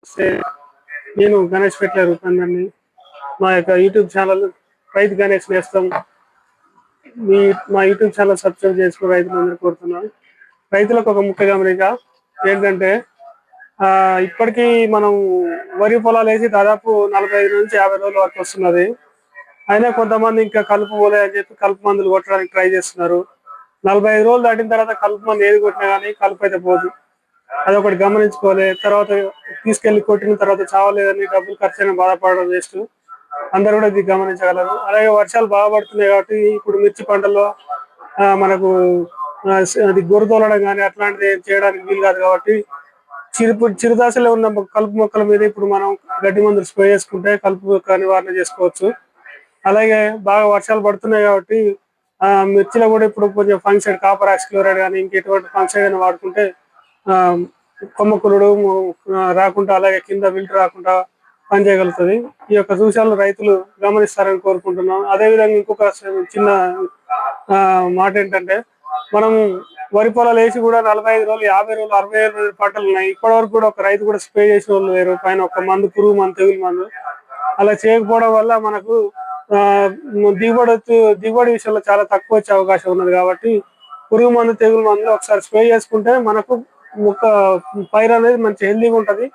నమస్తే. నేను గణేష్ పెట్ల రూపందర్ని. మా యొక్క యూట్యూబ్ ఛానల్ రైతు గణేష్ నేస్తం. మా యూట్యూబ్ ఛానల్ సబ్స్క్రైబ్ చేసుకుని రైతులందరూ కోరుతున్నాను. రైతులకు ఒక ముఖ్య గమనిక ఏంటంటే, ఇప్పటికీ మనం వరి పొలాలు వేసి దాదాపు 45 నుంచి 50 రోజుల వరకు వస్తున్నది. అయినా కొంతమంది ఇంకా కలుపు పోలే అని చెప్పి కలుపు మందులు కొట్టడానికి ట్రై చేస్తున్నారు. 45 రోజులు దాటిన తర్వాత కలుపు మందు ఏది కొట్టినా కానీ కలుపు అయితే పోదు. అదొకటి గమనించుకోవాలి. తర్వాత తీసుకెళ్లి కొట్టిన తర్వాత చావలేదని డబ్బులు ఖర్చైనా బాధపడడం వేస్ట్. అందరూ కూడా ఇది గమనించగలరు. అలాగే వర్షాలు బాగా పడుతున్నాయి కాబట్టి ఇప్పుడు మిర్చి పంటల్లో మనకు అది గొర్రెతోలడం కానీ అట్లాంటిది చేయడానికి వీలు కాదు కాబట్టి చిరుదశలో ఉన్న కలుపు మొక్కల మీద ఇప్పుడు మనం గడ్డి మందులు స్ప్రే చేసుకుంటే కలుపు మొక్క నివారణ చేసుకోవచ్చు. అలాగే బాగా వర్షాలు పడుతున్నాయి కాబట్టి మిర్చిలో కూడా ఇప్పుడు కొంచెం ఫంక్షన్ కాపర్ ఆక్సిక్లోరైడ్ కానీ ఇంకెటువంటి ఫంక్షన్ వాడుకుంటే కొమ్మకులుడు రాకుండా అలాగే కింద విల్ట్ రాకుండా పనిచేయగలుగుతుంది. ఈ యొక్క సూచనలు రైతులు గమనిస్తారని కోరుకుంటున్నాం. అదేవిధంగా ఇంకొక చిన్న మాట ఏంటంటే, మనం వరి పొలాలు వేసి కూడా 45 రోజులు 50 రోజులు 65 రోజులు పంటలు ఉన్నాయి. ఇప్పటి వరకు కూడా ఒక రైతు కూడా స్ప్రే చేసిన వాళ్ళు లేరు. పైన ఒక మందు పురుగు మందు తెగులు మందు అలా చేయకపోవడం వల్ల మనకు దిగుబడి విషయంలో చాలా తక్కువ వచ్చే అవకాశం ఉన్నది. కాబట్టి పురుగు మందు తెగులు మందులు ఒకసారి స్ప్రే చేసుకుంటే మనకు పైరు అనేది మంచి హెల్దీగా ఉంటది.